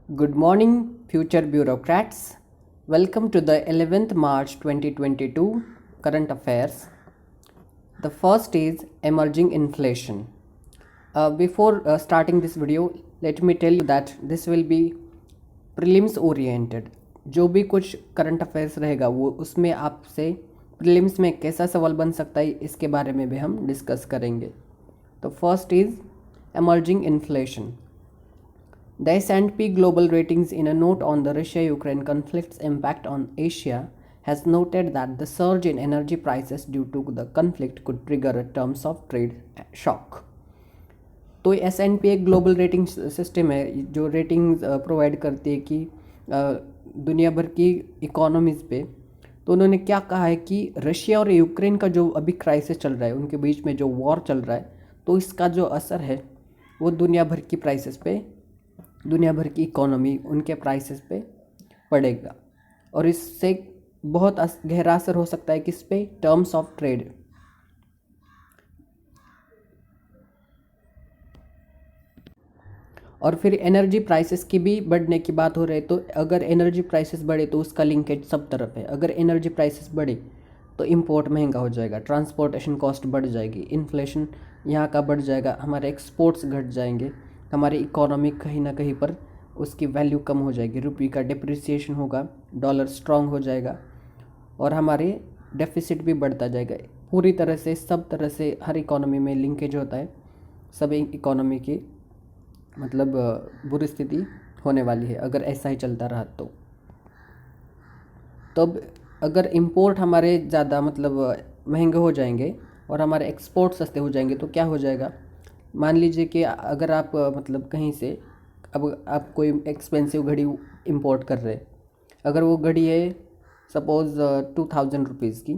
Good morning, future bureaucrats. Welcome to the 11th March 2022 current affairs. The first is emerging inflation. Before starting this video, let me tell you that this will be prelims oriented. जो भी कुछ current affairs रहेगा वो उसमें आपसे prelims में कैसा सवाल बन सकता है इसके बारे में भी हम डिस्कस करेंगे. तो first is emerging inflation. The S&P Global Ratings, in a note on the Russia-Ukraine conflict's impact on Asia, has noted that the surge in energy prices due to the conflict could trigger a terms of trade shock. तो S&P एक global rating system है जो ratings provide करती है कि दुनिया भर की इकोनॉमीज़ पे. तो उन्होंने क्या कहा है कि रशिया और यूक्रेन का जो अभी क्राइसिस चल रहा है, उनके बीच में जो वॉर चल रहा है, तो इसका जो असर है वो दुनिया भर की प्राइसेस पे, दुनिया भर की इकोनॉमी, उनके प्राइसेस पे पड़ेगा. और इससे बहुत गहरा असर हो सकता है किस पे? Terms of trade. और फिर एनर्जी प्राइसेस की भी बढ़ने की बात हो रही है. तो अगर एनर्जी प्राइसेस बढ़े तो उसका लिंकेज सब तरफ है. अगर एनर्जी प्राइसेस बढ़े तो इंपोर्ट महंगा हो जाएगा, ट्रांसपोर्टेशन कॉस्ट बढ़ जाएगी, इन्फ्लेशन यहाँ का बढ़ जाएगा, हमारे एक्सपोर्ट्स घट जाएंगे, हमारी इकोनॉमी कहीं ना कहीं पर उसकी वैल्यू कम हो जाएगी, रुपये का डिप्रिसिएशन होगा, डॉलर स्ट्रांग हो जाएगा और हमारे डेफिसिट भी बढ़ता जाएगा. पूरी तरह से सब तरह से हर इकोनॉमी में लिंकेज होता है. सब इकोनॉमी की मतलब बुरी स्थिति होने वाली है अगर ऐसा ही चलता रहा तो. तब अगर इंपोर्ट हमारे ज़्यादा मतलब महंगे हो जाएंगे और हमारे एक्सपोर्ट सस्ते हो जाएंगे तो क्या हो जाएगा? मान लीजिए कि अगर आप मतलब कहीं से अब आप कोई एक्सपेंसिव घड़ी इंपोर्ट कर रहे हैं. अगर वो घड़ी है सपोज़ 2000 रुपीज़ की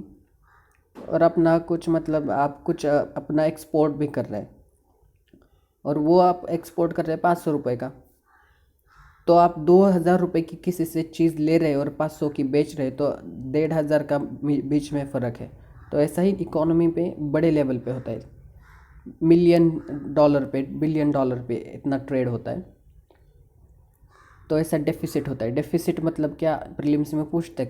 और अपना कुछ मतलब आप कुछ अपना एक्सपोर्ट भी कर रहे हैं और वो आप एक्सपोर्ट कर रहे हैं 500 रुपये का, तो आप 2000 रुपये की किसी से चीज़ ले रहे और 500 की बेच रहे, तो 1500 का बीच में फ़र्क है. तो ऐसा ही इकोनॉमी पे बड़े लेवल पे होता है. मिलियन डॉलर पे, बिलियन डॉलर पे इतना ट्रेड होता है. तो ऐसा डेफिसिट होता है. डेफिसिट मतलब क्या? प्रीलिम्स में पूछते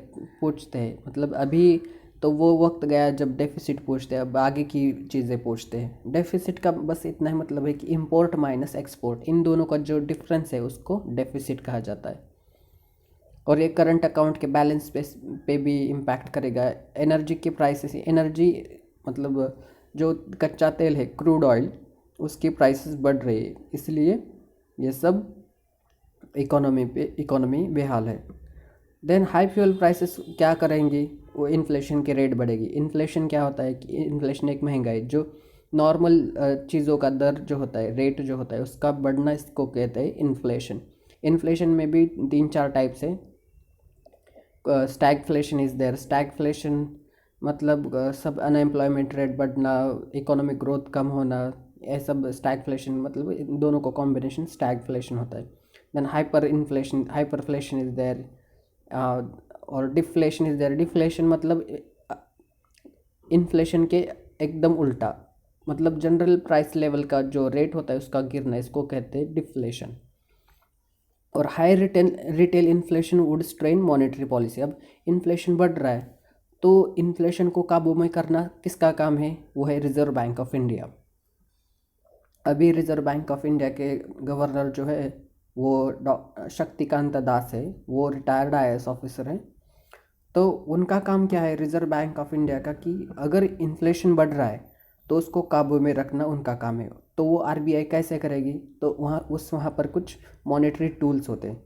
हैं. मतलब अभी तो वो वक्त गया जब डेफिसिट पूछते हैं, अब आगे की चीज़ें पूछते हैं. डेफिसिट का बस इतना ही मतलब है कि इंपोर्ट माइनस एक्सपोर्ट, इन दोनों का जो डिफरेंस है उसको डेफिसिट कहा जाता है. और ये करंट अकाउंट के बैलेंस पे भी इम्पैक्ट करेगा. एनर्जी की प्राइसेस, एनर्जी मतलब जो कच्चा तेल है, क्रूड ऑयल, उसकी प्राइसेस बढ़ रही है, इसलिए ये सब इकोनॉमी बेहाल है. देन हाई फ्यूल प्राइसेस क्या करेंगी? वो इन्फ्लेशन की रेट बढ़ेगी. इन्फ्लेशन क्या होता है कि इन्फ्लेशन एक महंगाई, जो नॉर्मल चीज़ों का दर जो होता है, रेट जो होता है उसका बढ़ना, इसको कहते हैं इन्फ्लेशन. इन्फ्लेशन में भी 3-4 टाइप्स है. Stagflation is there. स्टैगफ्लेशन मतलब सब अनएम्प्लॉयमेंट रेट बढ़ना, इकोनॉमिक ग्रोथ कम होना, ये सब स्टैगफ्लेशन, मतलब इन दोनों का कॉम्बिनेशन स्टैगफ्लेशन होता है. देन हाइपरफ्लेशन इज़ देयर और डिफ्लेशन इज़ देयर. डिफ्लेशन मतलब इन्फ्लेशन के एकदम उल्टा, मतलब जनरल प्राइस लेवल का जो रेट होता है उसका गिरना, इसको कहते हैं डिफ्लेशन. और high retail inflation would strain monetary policy. अब इन्फ्लेशन बढ़ रहा है तो इन्फ्लेशन को काबू में करना किसका काम है? वो है रिजर्व बैंक ऑफ इंडिया. अभी रिजर्व बैंक ऑफ इंडिया के गवर्नर जो है वो शक्तिकांत दास है, वो रिटायर्ड IAS ऑफिसर हैं. तो उनका काम क्या है रिजर्व बैंक ऑफ इंडिया का, कि अगर इन्फ्लेशन बढ़ रहा है तो उसको काबू में रखना उनका काम है. तो वो RBI कैसे करेगी? तो वहाँ पर कुछ मॉनेटरी टूल्स होते हैं.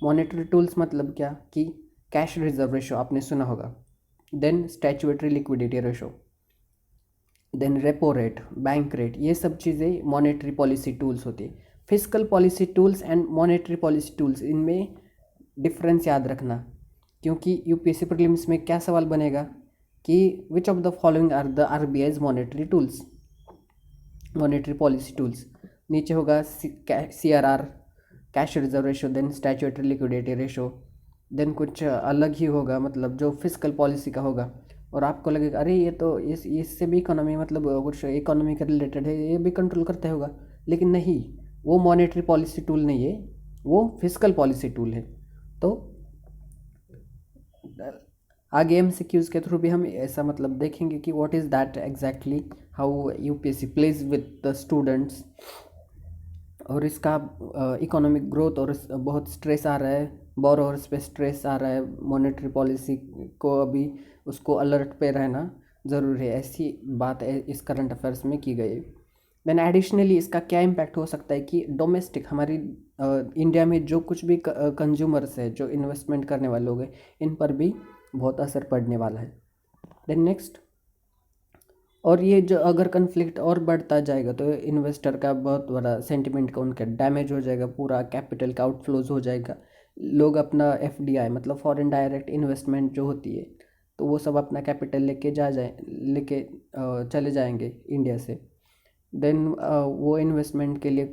मॉनेटरी टूल्स मतलब क्या? कि कैश रिजर्व रेशो आपने सुना होगा, then statutory liquidity ratio, then repo rate, bank rate, ये सब चीज़ें मॉनेटरी पॉलिसी टूल्स होती है. Physical policy tools and monetary policy tools, इनमें डिफरेंस याद रखना, क्योंकि UPSC प्रीलिम्स में क्या सवाल बनेगा कि which of the following are the RBI's monetary tools, monetary policy tools. नीचे होगा CRR, cash reserve ratio, then statutory liquidity ratio, then कुछ अलग ही होगा मतलब जो फिजिकल पॉलिसी का होगा. और आपको लगेगा अरे ये तो इससे भी इकोनॉमी मतलब कुछ इकोनॉमी के रिलेटेड है, ये भी कंट्रोल करते होगा. लेकिन नहीं, वो मॉनेटरी पॉलिसी टूल नहीं है, वो फिजिकल पॉलिसी टूल है। तो आगे MCQs के थ्रू भी हम ऐसा मतलब देखेंगे कि what is that exactly, how UPSC plays with the students, और इसका इकोनॉमिक ग्रोथ और बहुत स्ट्रेस आ रहा है, बोरोवर्स पे स्ट्रेस आ रहा है, मॉनेटरी पॉलिसी को अभी उसको अलर्ट पे रहना ज़रूरी है, ऐसी बात इस करंट अफेयर्स में की गई। देन एडिशनली इसका क्या इम्पैक्ट हो सकता है कि डोमेस्टिक हमारी इंडिया में जो कुछ भी कंज्यूमर्स है, जो इन्वेस्टमेंट करने वाले लोग हैं, इन पर भी बहुत असर पड़ने वाला है। देन नेक्स्ट, और ये जो अगर कन्फ्लिक्ट और बढ़ता जाएगा तो इन्वेस्टर का बहुत बड़ा सेंटिमेंट का उनका डैमेज हो जाएगा, पूरा कैपिटल का आउटफ्लोज हो जाएगा, लोग अपना FDI मतलब फॉरेन डायरेक्ट इन्वेस्टमेंट जो होती है, तो वो सब अपना कैपिटल लेके चले जाएंगे इंडिया से। देन वो इन्वेस्टमेंट के लिए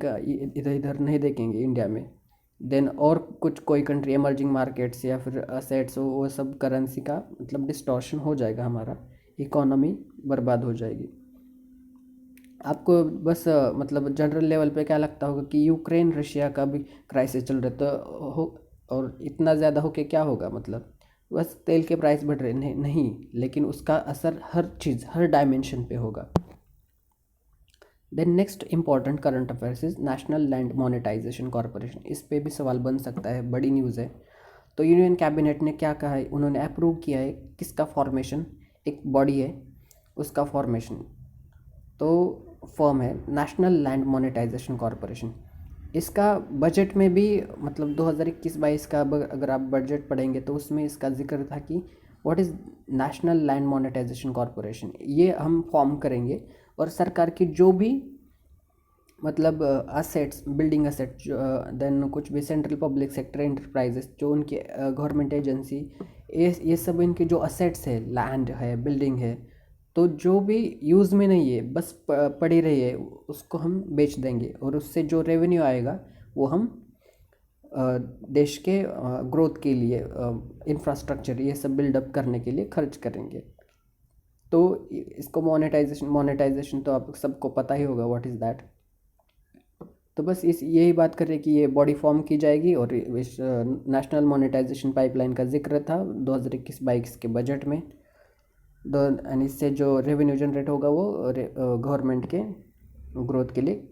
इधर इधर नहीं देखेंगे इंडिया में। देन और कुछ कोई कंट्री इमर्जिंग मार्केट्स या फिर असेट्स, वो सब करेंसी का मतलब डिस्टॉर्शन हो जाएगा, हमारा इकोनॉमी बर्बाद हो जाएगी। आपको बस मतलब जनरल लेवल पे क्या लगता होगा कि यूक्रेन रशिया का भी क्राइसिस चल रहा है तो हो, और इतना ज़्यादा हो के क्या होगा, मतलब बस तेल के प्राइस बढ़ रहे नहीं, लेकिन उसका असर हर चीज़ हर डायमेंशन पे होगा। Then next important current affairs is national land monetisation corporation. इस पे भी सवाल बन सकता है, बड़ी न्यूज़ है। तो यूनियन कैबिनेट ने क्या कहा है, उन्होंने अप्रूव किया है किसका फॉर्मेशन, एक बॉडी है उसका फॉर्मेशन, तो फॉर्म है नेशनल लैंड मोनेटाइजेशन कॉरपोरेशन। इसका बजट में भी मतलब 2021-22 का अगर आप बजट पढ़ेंगे तो उसमें इसका जिक्र था कि what is national land monetisation corporation, ये हम फॉर्म करेंगे और सरकार की जो भी मतलब असेट्स, बिल्डिंग असेट्स, देन कुछ भी सेंट्रल पब्लिक सेक्टर एंटरप्राइजेस, जो उनके गवर्नमेंट एजेंसी, ये सब इनके जो असेट्स है, लैंड है, बिल्डिंग है, तो जो भी यूज़ में नहीं है बस पड़ी रही है, उसको हम बेच देंगे और उससे जो रेवेन्यू आएगा वो हम देश के ग्रोथ के लिए, इंफ्रास्ट्रक्चर ये सब बिल्डअप करने के लिए खर्च करेंगे। तो इसको मोनेटाइजेशन तो आप सबको पता ही होगा व्हाट इज़ दैट। तो बस इस यही बात कर रहे कि ये बॉडी फॉर्म की जाएगी और इस नेशनल मोनेटाइजेशन पाइपलाइन का जिक्र था 2021-22 के बजट में। एंड इससे जो रेवेन्यू जनरेट होगा वो गवर्नमेंट के ग्रोथ के लिए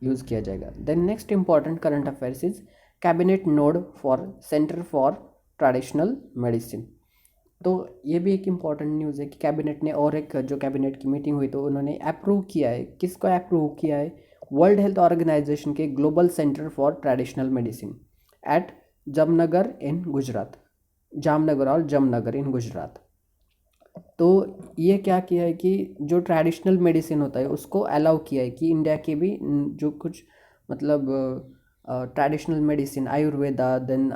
यूज़ किया जाएगा। Then next important current affairs is cabinet nod for centre for traditional medicine. तो ये भी एक इम्पॉर्टेंट न्यूज़ है कि कैबिनेट ने, और एक जो कैबिनेट की मीटिंग हुई तो उन्होंने अप्रूव किया है, किसको अप्रूव किया है, वर्ल्ड हेल्थ ऑर्गेनाइजेशन के global centre for traditional medicine at Jamnagar in Gujarat, Jamnagar और जमनगर इन गुजरात। तो ये क्या किया है कि जो ट्रेडिशनल मेडिसिन होता है उसको अलाउ किया है कि इंडिया के भी जो कुछ मतलब traditional medicine, Ayurveda, then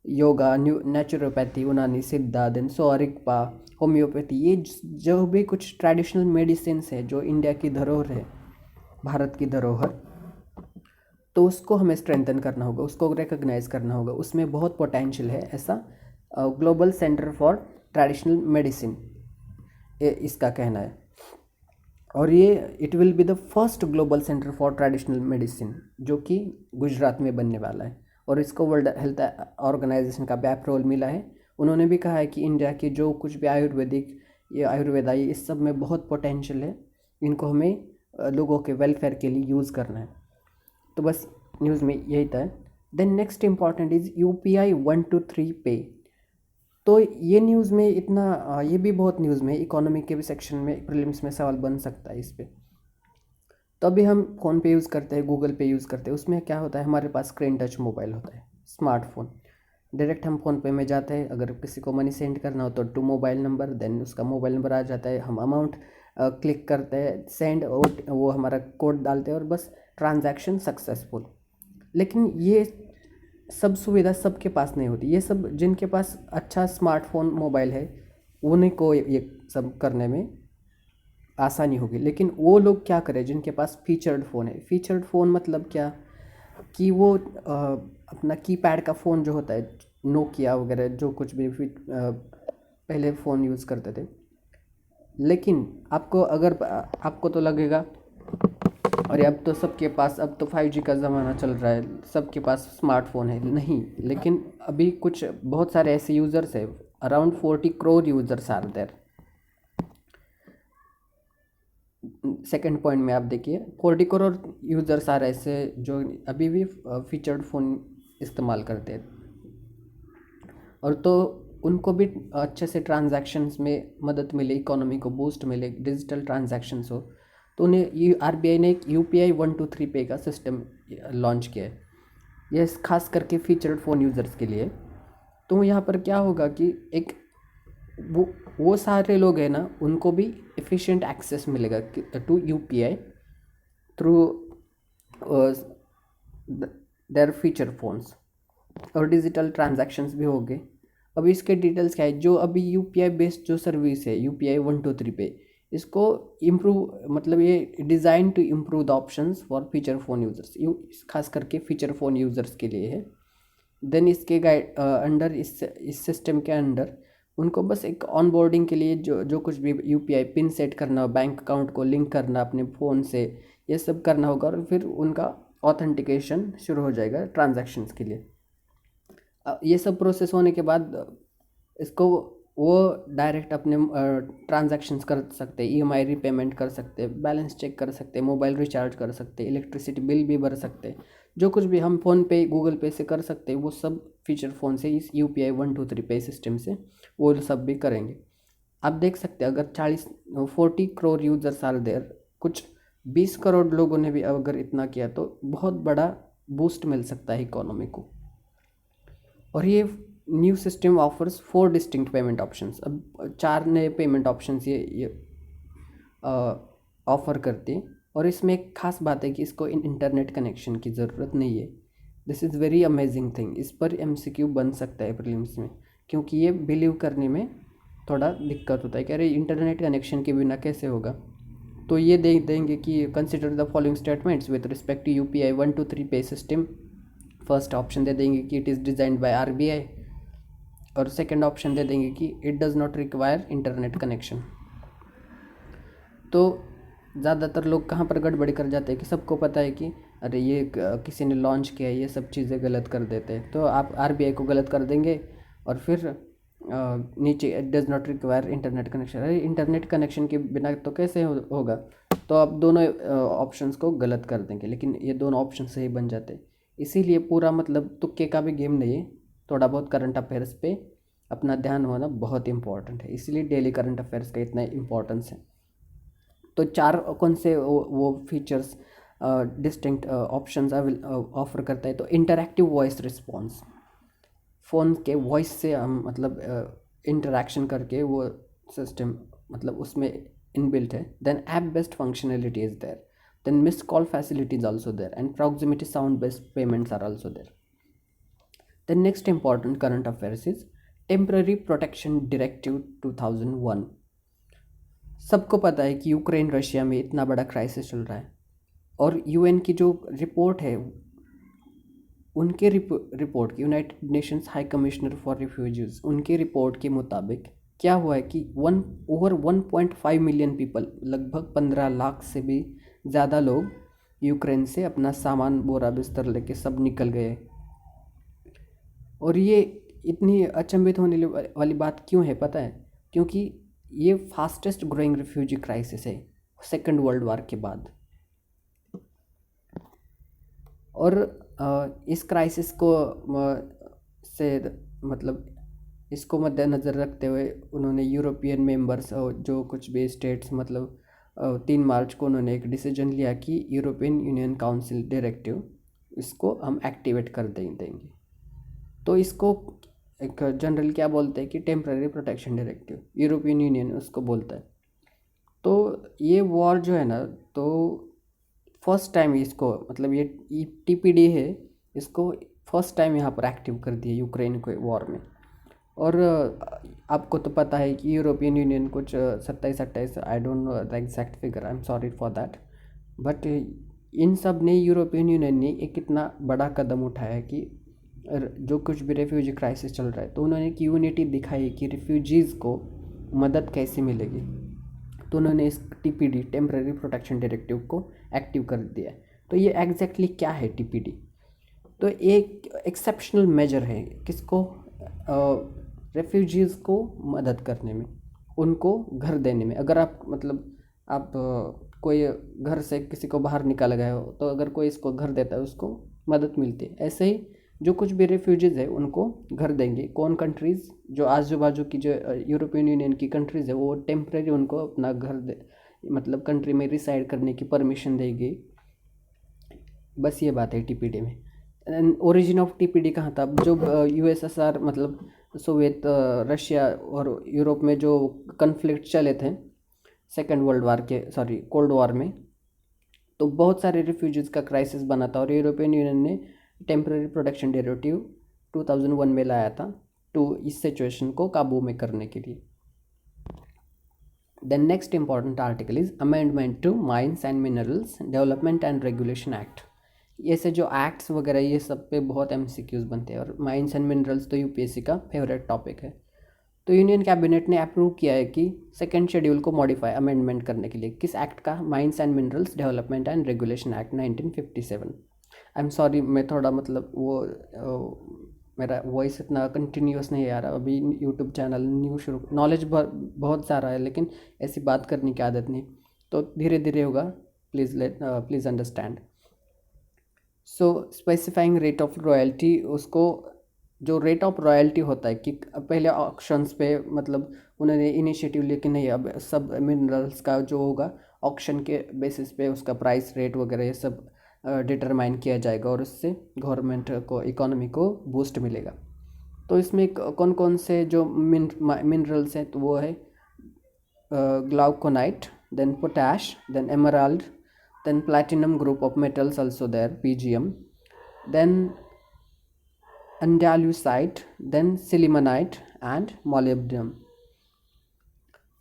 yoga, naturopathy, Unani Siddha, then सोरिकपा, homeopathy, ये जो भी कुछ ट्रेडिशनल मेडिसिन है जो इंडिया की धरोहर है, भारत की धरोहर, तो उसको हमें स्ट्रेंथन करना होगा, उसको रिकग्नाइज करना होगा, उसमें बहुत पोटेंशियल है। ऐसा global centre for traditional medicine इसका कहना है। और ये it will be the first global centre for traditional medicine जो कि गुजरात में बनने वाला है, और इसको वर्ल्ड हेल्थ ऑर्गेनाइजेशन का भी अप्रूवल मिला है। उन्होंने भी कहा है कि इंडिया के जो कुछ भी आयुर्वेदिक, ये आयुर्वेदा, ये इस सब में बहुत पोटेंशियल है, इनको हमें लोगों के वेलफेयर के लिए यूज़ करना है। तो बस न्यूज़ में यही था। Then next important is UPI 123 पे। तो ये न्यूज़ में इतना ये भी बहुत न्यूज़ में, इकोनॉमी के भी सेक्शन में प्रीलिम्स में सवाल बन सकता है इस पर। तो अभी हम फ़ोन पे यूज़ करते हैं, गूगल पे यूज़ करते हैं, उसमें क्या होता है, हमारे पास स्क्रीन टच मोबाइल होता है, स्मार्टफोन। डायरेक्ट हम फ़ोन पे में जाते हैं, अगर किसी को मनी सेंड करना हो तो टू मोबाइल नंबर, देन उसका मोबाइल नंबर आ जाता है, हम अमाउंट क्लिक करते हैं, सेंड, वो हमारा कोड डालते हैं और बस ट्रांजैक्शन सक्सेसफुल। लेकिन ये सब सुविधा सबके पास नहीं होती, ये सब जिनके पास अच्छा स्मार्टफोन मोबाइल है उन्हीं को ये सब करने में आसानी होगी। लेकिन वो लोग क्या करें जिनके पास फीचर्ड फ़ोन है। फीचर्ड फ़ोन मतलब क्या कि वो अपना कीपैड का फ़ोन जो होता है, नोकिया वगैरह जो कुछ भी पहले फ़ोन यूज़ करते थे। लेकिन आपको तो लगेगा और अब तो सबके पास, अब तो 5G का ज़माना चल रहा है, सबके पास स्मार्टफोन है नहीं, लेकिन अभी कुछ बहुत सारे ऐसे यूज़र्स है, around 40 crore users are there. Second point में आप देखिए 40 करोड़ यूज़र्स आर ऐसे जो अभी भी फीचर्ड फ़ोन इस्तेमाल करते हैं, और तो उनको भी अच्छे से ट्रांजैक्शंस में मदद मिले, इकोनॉमी को बूस्ट मिले, डिजिटल ट्रांजैक्शंस हो, तो उन्हें ये RBI ने एक UPI 123 पे का सिस्टम लॉन्च किया है, यह खास करके फीचर्ड फ़ोन यूज़र्स के लिए। तो यहाँ पर क्या होगा कि एक वो सारे लोग हैं ना, उनको भी एफिशिएंट एक्सेस मिलेगा to UPI through their feature phones, और डिजिटल ट्रांजैक्शंस भी हो गए। अब इसके डिटेल्स क्या है, जो अभी UPI बेस्ड जो सर्विस है UPI 123 पे, इसको इम्प्रूव, मतलब ये design to improve the options for feature phone users, खास करके फीचर फ़ोन यूज़र्स के लिए है। देन इसके अंडर, इस सिस्टम के अंडर उनको बस एक ऑनबोर्डिंग के लिए जो कुछ भी UPI पिन सेट करना, बैंक अकाउंट को लिंक करना अपने फ़ोन से, ये सब करना होगा, और फिर उनका ऑथेंटिकेशन शुरू हो जाएगा ट्रांजैक्शंस के लिए। ये सब प्रोसेस होने के बाद इसको वो डायरेक्ट अपने ट्रांजैक्शंस कर सकते हैं, EMI रीपेमेंट कर सकते हैं, बैलेंस चेक कर सकते हैं, मोबाइल रिचार्ज कर सकते हैं, इलेक्ट्रिसिटी बिल भी भर सकते हैं, जो कुछ भी हम फ़ोन पे गूगल पे से कर सकते हैं वो सब फीचर फ़ोन से, इस UPI 123 पे सिस्टम से वो सब भी करेंगे। आप देख सकते हैं अगर 40 करोड़ यूजर्स आर देयर, कुछ 20 करोड़ लोगों ने भी अगर इतना किया तो बहुत बड़ा बूस्ट मिल सकता है इकोनॉमी को। और ये new system offers 4 distinct payment options, अब 4 नए पेमेंट ऑप्शंस ये ऑफ़र करते हैं। और इसमें एक खास बात है कि इसको इंटरनेट कनेक्शन की ज़रूरत नहीं है। This is very amazing thing. इस पर MCQ बन सकता है प्रीलिम्स में, क्योंकि ये बिलीव करने में थोड़ा दिक्कत होता है कि अरे इंटरनेट कनेक्शन के बिना कैसे होगा। तो ये दे देंगे कि consider the following statements with respect to UPI 123 pay system. First option दे देंगे कि it is designed by RBI, और सेकंड ऑप्शन दे देंगे कि it does not require internet connection. तो ज़्यादातर लोग कहाँ पर गड़बड़ी कर जाते हैं कि सबको पता है कि अरे ये किसी ने लॉन्च किया है, ये सब चीज़ें गलत कर देते हैं, तो आप RBI को गलत कर देंगे, और फिर नीचे it does not require internet connection. अरे इंटरनेट कनेक्शन के बिना तो कैसे होगा, तो आप दोनों ऑप्शंस को गलत कर देंगे, लेकिन ये दोनों ऑप्शन सही बन जाते हैं। इसीलिए पूरा मतलब तुक्के का भी गेम नहीं है, थोड़ा बहुत करंट अफेयर्स पे अपना ध्यान होना बहुत इंपॉर्टेंट है, इसीलिए डेली करंट अफेयर्स का इतना इम्पोर्टेंस है। तो 4 कौन से वो फीचर्स डिस्टिंक्ट ऑप्शंस ऑफर करता है, तो इंटरैक्टिव वॉइस रिस्पॉन्स, फ़ोन के वॉइस से हम मतलब इंटरेक्शन करके वो सिस्टम मतलब उसमें इनबिल्ट है। Then app based functionality is there, then missed call facility is also there, and proximity sound based payments are also there. The next important current affairs is temporary protection directive 2001। सबको पता है कि Ukraine Russia में इतना बड़ा crisis चल रहा है, और UN की जो रिपोर्ट है, उनके रिपोर्ट की, United Nations high commissioner for refugees, उनके रिपोर्ट के मुताबिक क्या हुआ है कि ओवर 1.5 मिलियन पीपल, लगभग 15 लाख से भी ज़्यादा लोग यूक्रेन से अपना सामान, बोरा बिस्तर लेके सब निकल गए। और ये इतनी अचंभित होने वाली बात क्यों है पता है? क्योंकि ये फास्टेस्ट ग्रोइंग रिफ्यूजी क्राइसिस है सेकेंड वर्ल्ड वार के बाद। और इस क्राइसिस को से मतलब इसको मद्देनज़र रखते हुए उन्होंने यूरोपियन मेंबर्स, जो कुछ भी स्टेट्स, मतलब 3 मार्च को उन्होंने एक डिसीजन लिया कि यूरोपियन यूनियन काउंसिल डायरेक्टिव, इसको हम एक्टिवेट कर देंगे। तो इसको एक जनरल क्या बोलते हैं कि temporary protection directive, European union उसको बोलता है। तो ये वॉर जो है ना, तो फर्स्ट टाइम इसको, मतलब ये TPD है, इसको फर्स्ट टाइम यहाँ पर एक्टिव कर दिया यूक्रेन के वॉर में। और आपको तो पता है कि यूरोपियन यूनियन कुछ 27-28, I don't know the exact figure, I am sorry for that, but in सब ने, यूरोपियन यूनियन ने एक इतना बड़ा कदम उठाया है कि जो कुछ भी रेफ्यूजी क्राइसिस चल रहा है, तो उन्होंने एक यूनिटी दिखाई कि रिफ्यूजीज़ को मदद कैसे मिलेगी। तो उन्होंने इस टीपीडी टेम्पररी प्रोटेक्शन डायरेक्टिव को एक्टिव कर दिया। तो ये एग्जैक्टली क्या है टीपीडी? तो एक एक्सेप्शनल मेजर है, किसको? रेफ्यूजीज़ को मदद करने में, उनको घर देने में। अगर आप मतलब आप कोई घर से किसी को बाहर निकाला गया हो, तो अगर कोई इसको घर देता है उसको मदद मिलती है। ऐसे ही जो कुछ भी रेफ्यूजीज़ है उनको घर देंगे कौन? कंट्रीज़ जो आजू बाजू की जो यूरोपियन यूनियन की कंट्रीज़ है वो टेम्परेरी उनको अपना घर दे, मतलब कंट्री में रिसाइड करने की परमिशन देगी। बस ये बात है टीपीडी में। ओरिजिन ऑफ टीपीडी कहाँ था? जो यूएसएसआर मतलब सोवियत रशिया और यूरोप में जो कन्फ्लिक्ट चले थे सेकेंड वर्ल्ड वार के कोल्ड वॉर में, तो बहुत सारे रिफ्यूजीज़ का क्राइसिस बना था और यूरोपियन यूनियन ने टेम्पररी प्रोटेक्शन डायरेक्टिव 2001 में लाया था तो इस सिचुएशन को काबू में करने के लिए। The next important article is amendment to mines and minerals development and regulation act. ऐसे जो एक्ट्स वगैरह ये सब पे बहुत एमसीक्यूज बनते हैं और माइंस एंड मिनरल्स तो यूपीएससी का फेवरेट टॉपिक है। तो यूनियन कैबिनेट ने अप्रूव किया है कि सेकेंड शेड्यूल को मॉडिफाई अमेंडमेंट करने के लिए। किस एक्ट का? Mines and minerals development and regulation act 1957। I am sorry, मैं थोड़ा मतलब मेरा वॉइस इतना कंटिन्यूस नहीं आ रहा, अभी यूट्यूब चैनल न्यू शुरू, नॉलेज बहुत सारा है लेकिन ऐसी बात करने की आदत नहीं, तो धीरे धीरे होगा, please understand. So specifying rate of royalty, उसको जो रेट ऑफ रॉयल्टी होता है कि पहले ऑक्शंस पे मतलब उन्होंने इनिशिएटिव लिया कि नहीं अब सब मिनरल्स का जो होगा ऑक्शन के बेसिस पे उसका प्राइस रेट वगैरह ये सब डिटरमाइन किया जाएगा और उससे गवर्नमेंट को इकोनॉमी को बूस्ट मिलेगा। तो इसमें कौन कौन से जो मिनरल्स हैं, तो वो है glauconite, then potash, then emerald, then platinum group of metals also there, PGM, then andalusite, then sillimanite and molybdenum।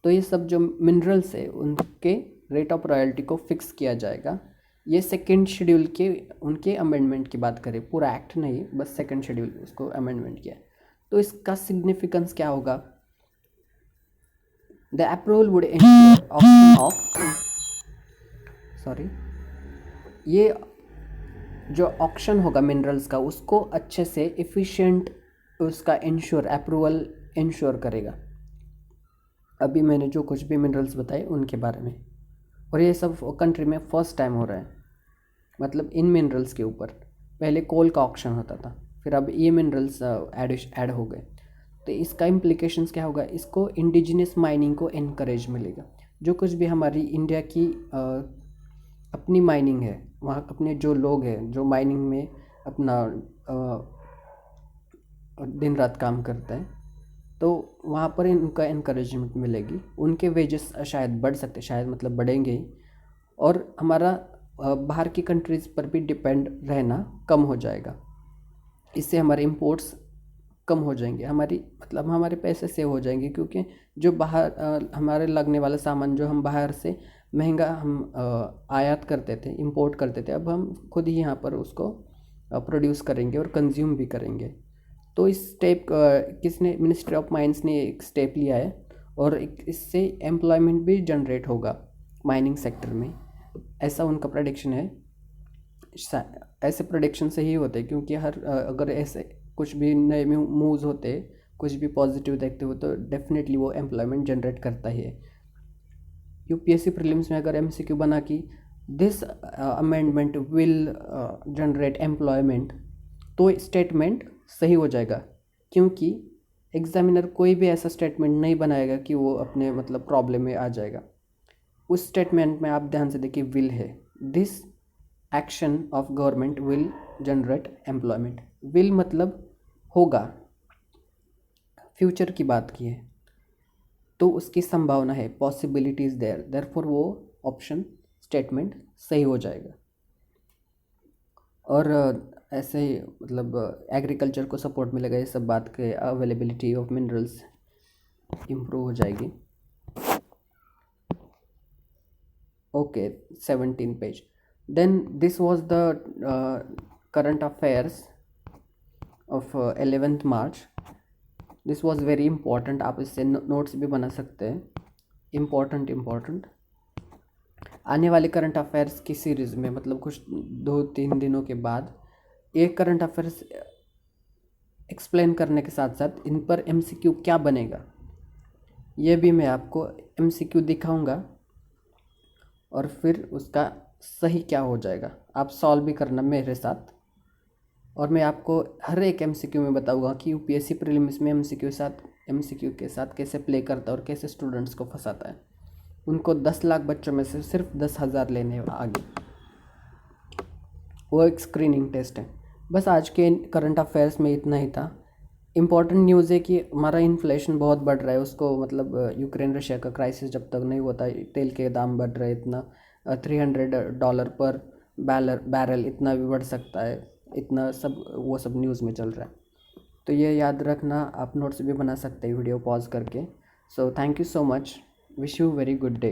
तो ये सब जो मिनरल्स है उनके रेट ऑफ रॉयल्टी को फिक्स किया जाएगा। ये सेकेंड शेड्यूल के उनके अमेंडमेंट की बात करें, पूरा एक्ट नहीं, बस सेकेंड शेड्यूल उसको अमेंडमेंट किया। तो इसका सिग्निफिकेंस क्या होगा? The approval would ensure option of ये जो ऑक्शन होगा मिनरल्स का उसको अच्छे से एफिशिएंट उसका अप्रूवल इंश्योर करेगा। अभी मैंने जो कुछ भी मिनरल्स बताए उनके बारे में, और ये सब कंट्री में फर्स्ट टाइम हो रहा है, मतलब इन मिनरल्स के ऊपर। पहले कोल का ऑक्शन होता था, फिर अब ये मिनरल्स ऐड हो गए। तो इसका इम्प्लीकेशंस क्या होगा? इसको इंडिजिनस माइनिंग को इनकरेज मिलेगा। जो कुछ भी हमारी इंडिया की अपनी माइनिंग है, वहाँ अपने जो लोग हैं जो माइनिंग में अपना दिन रात काम करते हैं, तो वहाँ पर इनका इनकरेजमेंट मिलेगी, उनके वेजेस शायद बढ़ सकते, शायद मतलब बढ़ेंगे ही, और हमारा बाहर की कंट्रीज़ पर भी डिपेंड रहना कम हो जाएगा। इससे हमारे इंपोर्ट्स कम हो जाएंगे, हमारे पैसे सेव हो जाएंगे, क्योंकि जो बाहर हमारे लगने वाला सामान जो हम बाहर से महंगा हम आयात करते थे, इंपोर्ट करते थे, अब हम खुद ही यहाँ पर उसको प्रोड्यूस करेंगे और कंज्यूम भी करेंगे। तो इस स्टेप किसने, मिनिस्ट्री ऑफ माइंस ने एक स्टेप लिया है, और इससे एम्प्लॉयमेंट भी जनरेट होगा माइनिंग सेक्टर में, ऐसा उनका प्रेडिक्शन है। ऐसे प्रेडिक्शन सही होते हैं क्योंकि अगर ऐसे कुछ भी नए मूव्स होते, कुछ भी पॉजिटिव देखते हो, तो डेफिनेटली वो एम्प्लॉयमेंट जनरेट करता ही है। यूपीएससी प्रीलिम्स में अगर एमसीक्यू बना कि this amendment will generate employment, तो स्टेटमेंट सही हो जाएगा, क्योंकि एग्जामिनर कोई भी ऐसा स्टेटमेंट नहीं बनाएगा कि वो अपने मतलब प्रॉब्लम में आ जाएगा। उस स्टेटमेंट में आप ध्यान से देखिए, विल है, this action of government will generate employment. Will मतलब होगा, फ्यूचर की बात की है, तो उसकी संभावना है, पॉसिबिलिटी इज देयर, देयरफॉर वो ऑप्शन स्टेटमेंट सही हो जाएगा। और ऐसे ही मतलब एग्रीकल्चर को सपोर्ट मिलेगा, ये सब बात के अवेलेबिलिटी ऑफ मिनरल्स इम्प्रूव हो जाएगी। Okay, 17 page. Then this was the current affairs of 11th March. This was very important, आप इससे नोट्स भी बना सकते हैं। इम्पोर्टेंट आने वाले करंट अफेयर्स की सीरीज़ में, मतलब कुछ 2-3 दिनों के बाद एक करंट अफेयर्स एक्सप्लेन करने के साथ साथ इन पर एमसीक्यू क्या बनेगा ये भी मैं आपको एमसीक्यू दिखाऊंगा, और फिर उसका सही क्या हो जाएगा आप सॉल्व भी करना मेरे साथ। और मैं आपको हर एक एमसीक्यू में बताऊंगा कि यूपीएससी प्रीलिम्स में एमसीक्यू के साथ कैसे प्ले करता है और कैसे स्टूडेंट्स को फंसाता है। उनको 10 लाख बच्चों में से सिर्फ 10,000 लेने आगे, वो एक स्क्रीनिंग टेस्ट है। बस आज के करंट अफेयर्स में इतना ही था। इम्पॉर्टेंट न्यूज़ है कि हमारा इन्फ्लेशन बहुत बढ़ रहा है, उसको मतलब यूक्रेन रशिया का क्राइसिस जब तक नहीं होता तेल के दाम बढ़ रहे इतना, $300 पर बैरल इतना भी बढ़ सकता है, इतना सब वो सब न्यूज़ में चल रहा है। तो ये याद रखना, आप नोट्स भी बना सकते हैं वीडियो पॉज करके। So thank you so much, wish you very good day.